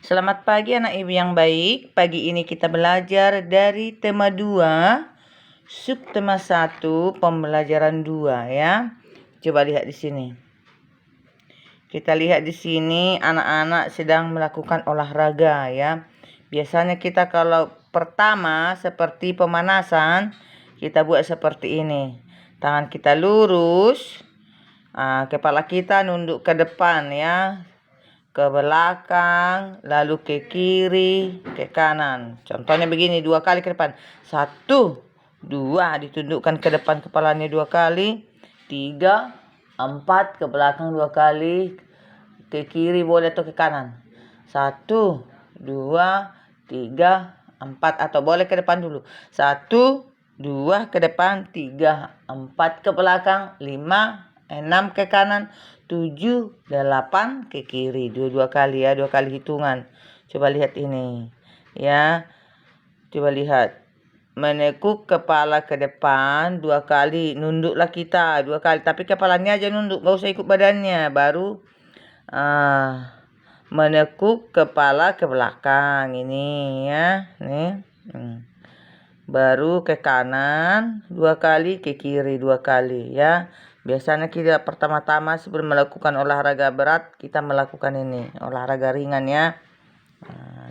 Selamat pagi anak ibu yang baik. Pagi ini kita belajar dari tema 2, subtema 1, pembelajaran 2 ya. Coba lihat di sini. Kita lihat di sini anak-anak sedang melakukan olahraga ya. Biasanya kita kalau pertama seperti pemanasan, kita buat seperti ini. Tangan kita lurus, kepala kita nunduk ke depan ya. Ke belakang, lalu ke kiri, ke kanan. Contohnya begini, 2 kali ke depan. 1, 2, ditundukkan ke depan kepalanya 2 kali. 3, 4, ke belakang 2 kali. Ke kiri boleh atau ke kanan. 1, 2, 3, 4. Atau boleh ke depan dulu. 1, 2 ke depan, 3, 4 ke belakang, 5, 6 ke kanan, 7, 8 ke kiri. Dua kali ya, 2 kali hitungan. Coba lihat ini. Ya. Coba lihat. Menekuk kepala ke depan 2 kali. Nunduklah kita 2 kali. Tapi kepalanya aja nunduk. Gak usah ikut badannya. Baru menekuk kepala ke belakang. Ini ya. Nih. Baru ke kanan 2 kali, ke kiri 2 kali ya. Biasanya kita pertama-tama sebelum melakukan olahraga berat, kita melakukan ini, olahraga ringan ya.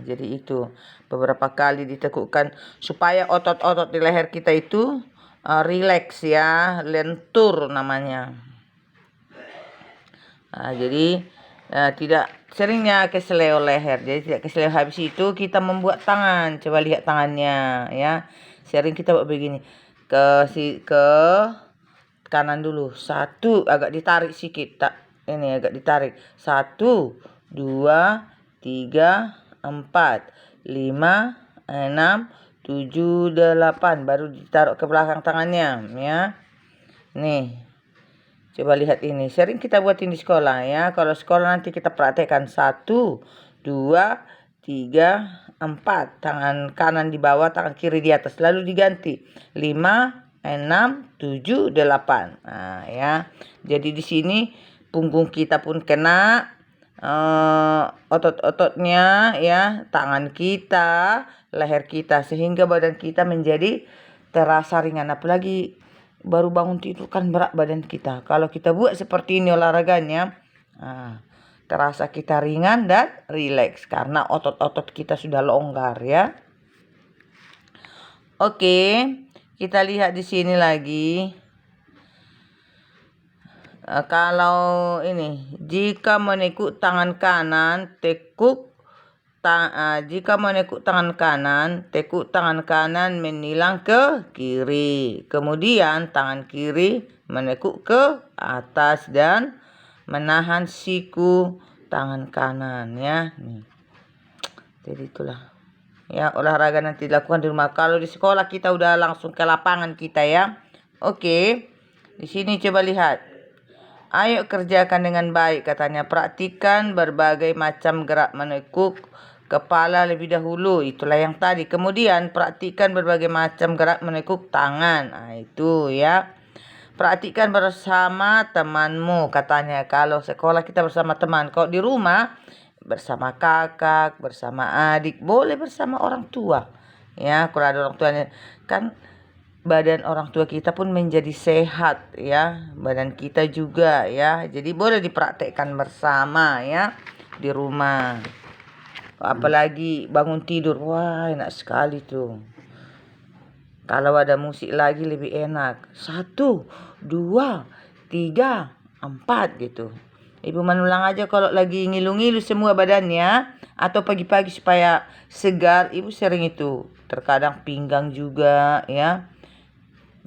Jadi itu beberapa kali ditekukkan supaya otot-otot di leher kita itu rileks ya, lentur namanya. Jadi tidak seringnya keseleo leher, jadi tidak keseleo. Habis itu kita membuat tangan. Coba lihat tangannya ya. Sering kita buat begini, ke kanan dulu. 1, agak ditarik sedikit, ini agak ditarik. 1, 2, 3, 4, 5, 6, 7, 8. Baru ditaruh ke belakang tangannya ya. Nih. Coba lihat ini. Sering kita buatin di sekolah ya. Kalau sekolah nanti kita praktekkan. 1, 2, 3, 4. Tangan kanan di bawah, tangan kiri di atas. Lalu diganti. 5, 6, 7, 8. Nah ya. Jadi di sini punggung kita pun kena, otot-ototnya ya, tangan kita, leher kita, sehingga badan kita menjadi terasa ringan. Apalagi baru bangun tidur kan berat badan kita. Kalau kita buat seperti ini olahraganya, terasa kita ringan dan rileks karena otot-otot kita sudah longgar ya. Oke, kita lihat di sini lagi. Kalau ini, jika menekuk tangan kanan, jika menekuk tangan kanan, tekuk tangan kanan menilang ke kiri. Kemudian tangan kiri menekuk ke atas dan menahan siku tangan kanan ya. Nih. Jadi itulah. Ya, olahraga nanti dilakukan di rumah. Kalau di sekolah kita udah langsung ke lapangan kita ya. Oke. Di sini coba lihat. Ayo kerjakan dengan baik katanya. Praktikan berbagai macam gerak menekuk kepala lebih dahulu. Itulah yang tadi. Kemudian praktikan berbagai macam gerak menekuk tangan. Itu ya. Praktikan bersama temanmu katanya. Kalau sekolah kita bersama teman. Kalau di rumah bersama kakak, bersama adik, boleh bersama orang tua. Ya, kalau ada orang tuanya kan badan orang tua kita pun menjadi sehat ya, badan kita juga ya. Jadi boleh dipraktekkan bersama ya di rumah. Apalagi bangun tidur, wah enak sekali tuh. Kalau ada musik lagi lebih enak. 1, 2, 3, 4 gitu. Ibu menulang aja kalau lagi ngilu-ngilu semua badannya. Atau pagi-pagi supaya segar. Ibu sering itu. Terkadang pinggang juga ya.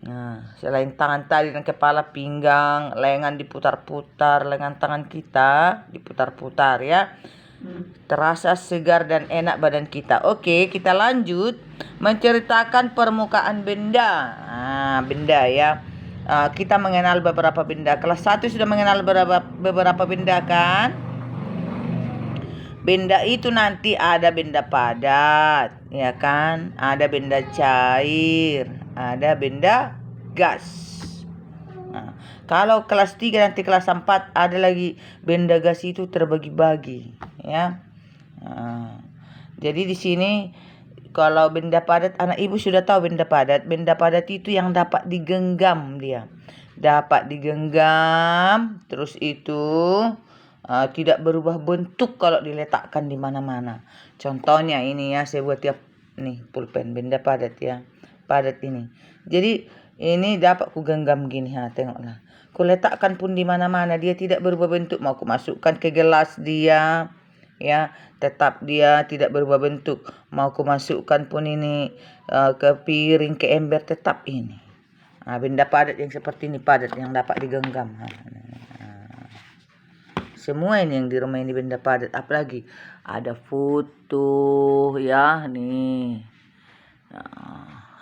Nah, selain tangan tadi dan kepala, pinggang, lengan diputar-putar, lengan tangan kita diputar-putar ya. Terasa segar dan enak badan kita. Oke, kita lanjut menceritakan permukaan benda. Benda ya. Kita mengenal beberapa benda. Kelas 1 sudah mengenal beberapa benda kan? Benda itu nanti ada benda padat, ya kan? Ada benda cair, ada benda gas. Nah, kalau kelas 3 nanti kelas 4 ada lagi benda gas itu terbagi-bagi, ya. Jadi di sini kalau benda padat, anak ibu sudah tahu benda padat. Benda padat itu yang dapat digenggam dia. Dapat digenggam, terus itu tidak berubah bentuk kalau diletakkan di mana-mana. Contohnya ini ya, saya buat tiap nih pulpen benda padat ya. Padat ini. Jadi ini dapat ku genggam gini, tengoklah. Ku letakkan pun di mana-mana, dia tidak berubah bentuk. Mau ku masukkan ke gelas dia, ya tetap dia tidak berubah bentuk. Mau ku masukkan pun ini ke piring, ke ember, tetap ini. Benda padat yang seperti ini, padat yang dapat digenggam. Semua ini yang di rumah ini benda padat. Apalagi ada foto ya nih.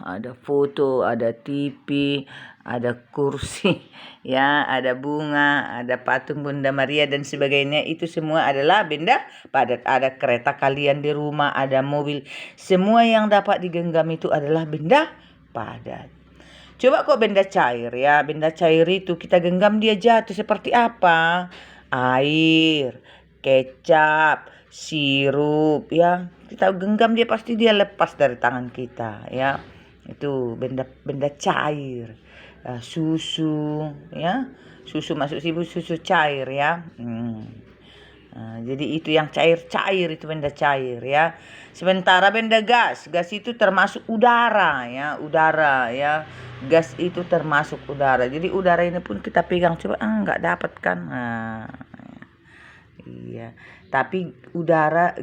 Ada foto, ada TV, ada kursi, ya, ada bunga, ada patung Bunda Maria dan sebagainya. Itu semua adalah benda padat. Ada kereta kalian di rumah, ada mobil. Semua yang dapat digenggam itu adalah benda padat. Coba kok benda cair ya. Benda cair itu kita genggam dia jatuh seperti apa? Air, kecap, sirup ya. Kita genggam dia pasti dia lepas dari tangan kita ya. Itu benda cair. Susu ya. Susu masuk susu cair ya. Jadi itu yang cair-cair, itu benda cair ya. Sementara benda gas itu termasuk udara ya, udara ya. Gas itu termasuk udara. Jadi udara ini pun kita pegang, coba nggak dapat kan. Iya, tapi udara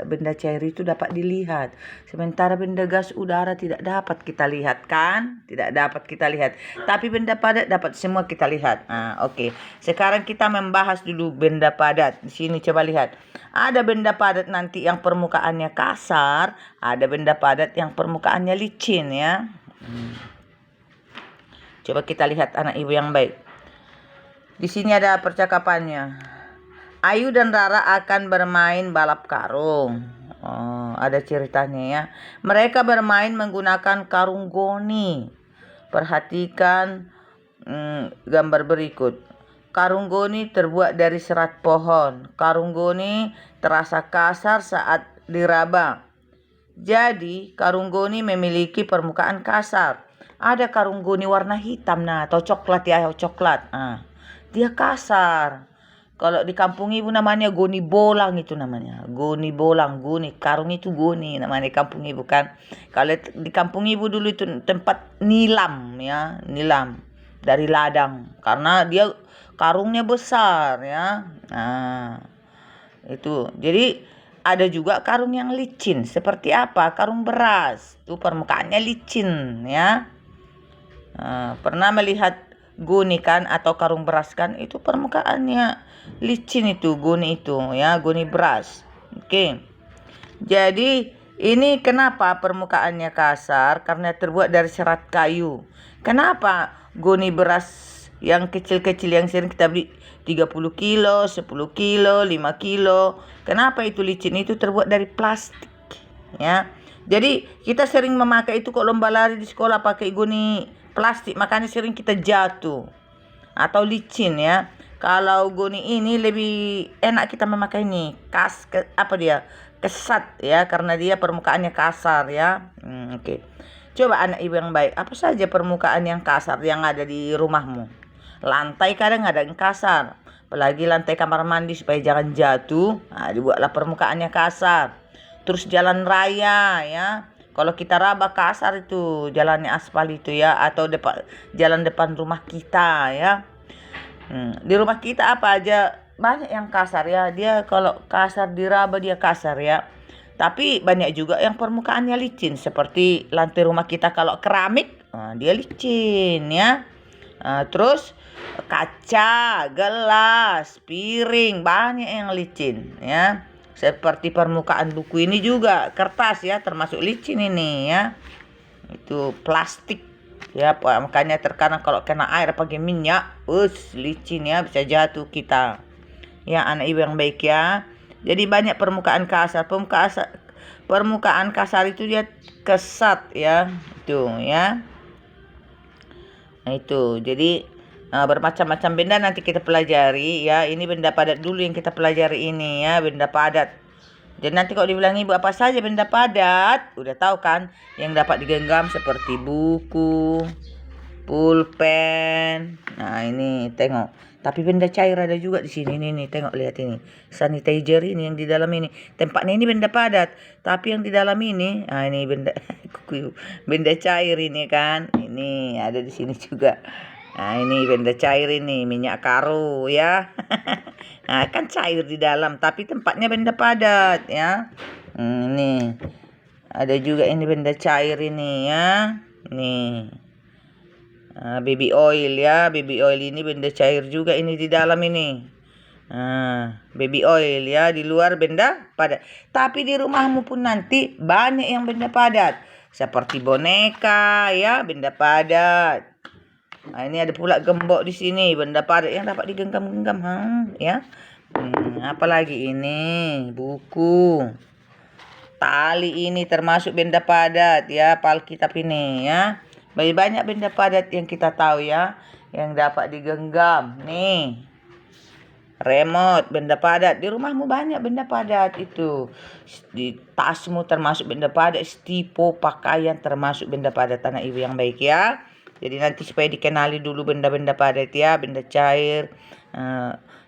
benda cair itu dapat dilihat. Sementara benda gas udara tidak dapat kita lihat kan? Tidak dapat kita lihat. Tapi benda padat dapat semua kita lihat. Oke. Sekarang kita membahas dulu benda padat. Di sini coba lihat. Ada benda padat nanti yang permukaannya kasar, ada benda padat yang permukaannya licin ya. Coba kita lihat anak ibu yang baik. Di sini ada percakapannya. Ayu dan Rara akan bermain balap karung. Ada ceritanya ya. Mereka bermain menggunakan karung goni. Perhatikan gambar berikut. Karung goni terbuat dari serat pohon. Karung goni terasa kasar saat diraba. Jadi karung goni memiliki permukaan kasar. Ada karung goni warna hitam atau coklat ya, coklat. Dia kasar. Kalau di kampung ibu namanya goni bolang, itu namanya. Goni bolang, goni. Karung itu goni namanya di kampung ibu kan. Kalau di kampung ibu dulu itu tempat nilam ya, nilam dari ladang. Karena dia karungnya besar ya. Itu. Jadi ada juga karung yang licin. Seperti apa? Karung beras. Itu permukaannya licin ya. Pernah melihat goni kan atau karung beras kan? Itu permukaannya licin itu, goni itu ya, goni beras. Oke. Jadi ini kenapa permukaannya kasar? Karena terbuat dari serat kayu. Kenapa goni beras yang kecil-kecil yang sering kita beli 30 kilo, 10 kilo, 5 kilo. Kenapa itu licin? Itu terbuat dari plastik ya. Jadi kita sering memakai itu kok lomba lari di sekolah pakai goni plastik, makanya sering kita jatuh atau licin ya. Kalau goni ini lebih enak kita memakai ini. Kesat ya, karena dia permukaannya kasar ya. Oke. Coba anak ibu yang baik, apa saja permukaan yang kasar yang ada di rumahmu? Lantai kadang ada yang kasar. Apalagi lantai kamar mandi supaya jangan jatuh. Dibuatlah permukaannya kasar. Terus jalan raya ya. Kalau kita raba kasar itu jalannya aspal itu ya, atau jalan depan rumah kita ya. Di rumah kita apa aja banyak yang kasar ya. Dia kalau kasar diraba dia kasar ya. Tapi banyak juga yang permukaannya licin. Seperti lantai rumah kita kalau keramik, dia licin ya. Terus kaca, gelas, piring, banyak yang licin ya. Seperti permukaan buku ini juga, kertas ya, termasuk licin ini ya. Itu plastik ya, makanya terkadang kalau kena air pakai minyak, licin ya, bisa jatuh kita. Ya anak ibu yang baik ya. Jadi banyak permukaan kasar. Permukaan kasar itu dia kesat ya. Itu ya. Nah itu. Jadi Bermacam-macam benda nanti kita pelajari ya. Ini benda padat dulu yang kita pelajari ini ya, benda padat. Jadi nanti kalau dibilang ibu apa saja benda padat, udah tahu kan? Yang dapat digenggam seperti buku, pulpen. Nah, ini tengok. Tapi benda cair ada juga di sini nih, tengok lihat ini. Sanitizer ini yang di dalam ini. Tempatnya ini benda padat, tapi yang di dalam ini, ini benda benda cair ini kan. Ini ada di sini juga. Nah, ini benda cair ini, minyak karo ya. Nah, kan cair di dalam, tapi tempatnya benda padat ya. Ini ada juga ini benda cair ini ya. Nih. Baby oil ya, baby oil ini benda cair juga ini di dalam ini. Baby oil ya, di luar benda padat. Tapi di rumahmu pun nanti banyak yang benda padat. Seperti boneka ya, benda padat. Nah, ini ada pula gembok di sini, benda padat yang dapat digenggam-genggam ya. Apalagi ini, buku. Tali ini termasuk benda padat ya, Alkitab ini ya. Banyak benda padat yang kita tahu ya, yang dapat digenggam. Nih, remote benda padat. Di rumahmu banyak benda padat itu. Di tasmu termasuk benda padat. Stipo pakaian termasuk benda padat, anak ibu yang baik ya. Jadi nanti supaya dikenali dulu benda-benda padat ya, benda cair.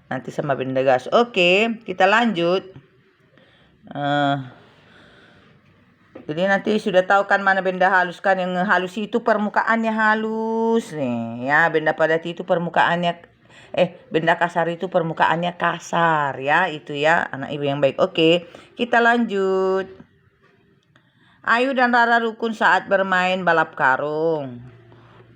Nanti sama benda gas. Oke, kita lanjut. Jadi nanti sudah tahu kan mana benda halus kan, yang halus itu permukaannya halus nih ya, benda padat itu permukaannya benda kasar itu permukaannya kasar ya, itu ya anak ibu yang baik. Oke, kita lanjut. Ayu dan Rara rukun saat bermain balap karung.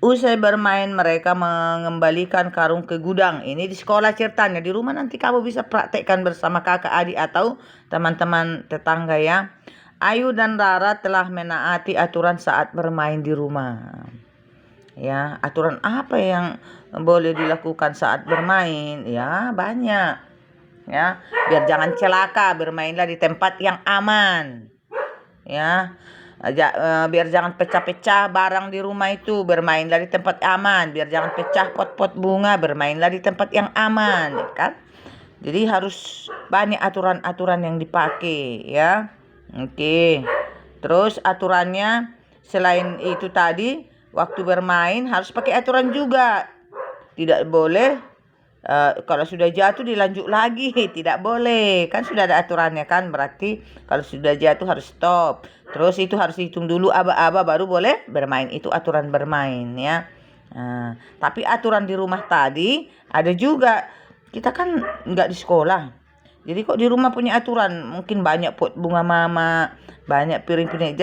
Usai bermain mereka mengembalikan karung ke gudang. Ini di sekolah ceritanya, di rumah nanti kamu bisa praktekkan bersama kakak adik atau teman-teman tetangga ya. Ayu dan Rara telah menaati aturan saat bermain di rumah. Ya, aturan apa yang boleh dilakukan saat bermain? Ya, banyak. Ya, biar jangan celaka, bermainlah di tempat yang aman. Ya, biar jangan pecah-pecah barang di rumah itu, bermainlah di tempat aman. Biar jangan pecah pot-pot bunga, bermainlah di tempat yang aman, ya kan? Jadi harus banyak aturan-aturan yang dipakai ya. Oke. Terus aturannya selain itu tadi, waktu bermain harus pakai aturan juga. Tidak boleh kalau sudah jatuh dilanjut lagi, tidak boleh. Kan sudah ada aturannya kan, berarti kalau sudah jatuh harus stop. Terus itu harus dihitung dulu aba-aba baru boleh bermain. Itu aturan bermain ya. Tapi aturan di rumah tadi ada juga. Kita kan nggak di sekolah. Jadi kok di rumah punya aturan, mungkin banyak pot bunga mama, banyak piring-piring.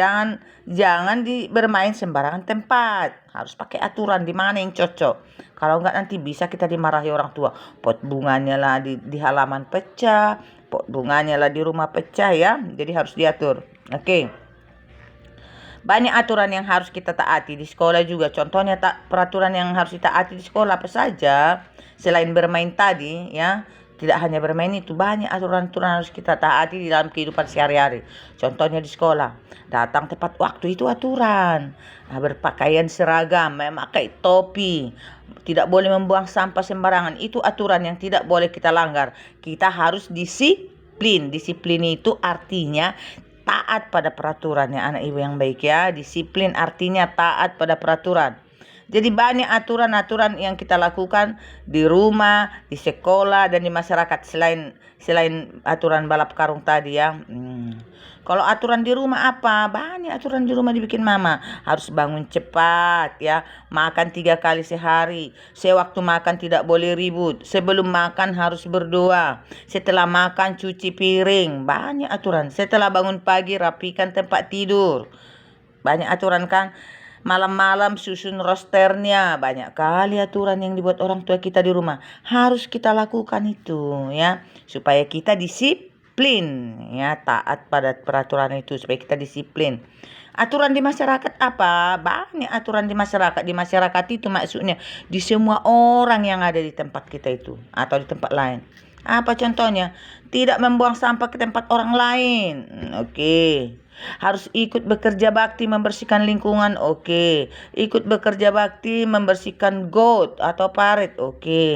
Jangan bermain sembarangan tempat. Harus pakai aturan di mana yang cocok. Kalau enggak nanti bisa kita dimarahi orang tua. Pot bunganya lah di halaman pecah, pot bunganya lah di rumah pecah ya. Jadi harus diatur. Oke. Banyak aturan yang harus kita taati di sekolah juga. Contohnya peraturan yang harus ditaati di sekolah apa saja? Selain bermain tadi ya. Tidak hanya bermain itu, banyak aturan-aturan harus kita taati di dalam kehidupan sehari-hari. Contohnya di sekolah, datang tepat waktu itu aturan. Berpakaian seragam, memakai topi, tidak boleh membuang sampah sembarangan. Itu aturan yang tidak boleh kita langgar. Kita harus disiplin. Disiplin itu artinya taat pada peraturannya, anak ibu yang baik ya. Disiplin artinya taat pada peraturan. Jadi banyak aturan-aturan yang kita lakukan di rumah, di sekolah, dan di masyarakat selain aturan balap karung tadi ya. Kalau aturan di rumah apa? Banyak aturan di rumah dibikin mama. Harus bangun cepat ya, makan 3 kali sehari. Sewaktu makan tidak boleh ribut. Sebelum makan harus berdoa. Setelah makan cuci piring. Banyak aturan. Setelah bangun pagi rapikan tempat tidur. Banyak aturan kan? Malam-malam susun rosternya. Banyak kali aturan yang dibuat orang tua kita di rumah. Harus kita lakukan itu ya. Supaya kita disiplin ya. Taat pada peraturan itu. Supaya kita disiplin. Aturan di masyarakat apa? Banyak aturan di masyarakat. Di masyarakat itu maksudnya di semua orang yang ada di tempat kita itu. Atau di tempat lain. Apa contohnya? Tidak membuang sampah ke tempat orang lain. Oke. Harus ikut bekerja bakti membersihkan lingkungan, oke. Ikut bekerja bakti membersihkan got atau parit, oke.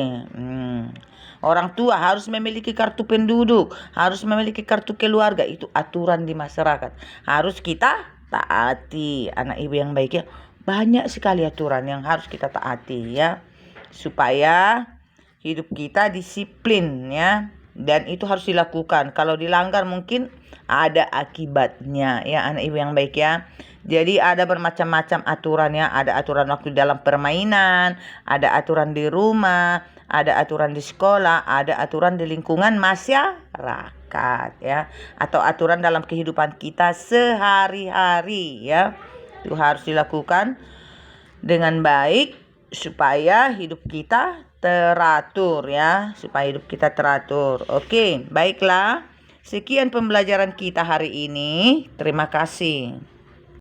Orang tua harus memiliki kartu penduduk, harus memiliki kartu keluarga, itu aturan di masyarakat. Harus kita taati, anak ibu yang baik ya. Banyak sekali aturan yang harus kita taati ya, supaya hidup kita disiplin ya. Dan itu harus dilakukan. Kalau dilanggar mungkin ada akibatnya ya, anak ibu yang baik ya. Jadi ada bermacam-macam aturan ya. Ada aturan waktu dalam permainan, ada aturan di rumah, ada aturan di sekolah, ada aturan di lingkungan masyarakat ya. Atau aturan dalam kehidupan kita sehari-hari ya. Itu harus dilakukan dengan baik supaya hidup kita teratur ya, supaya hidup kita teratur. Oke, baiklah. Sekian pembelajaran kita hari ini. Terima kasih.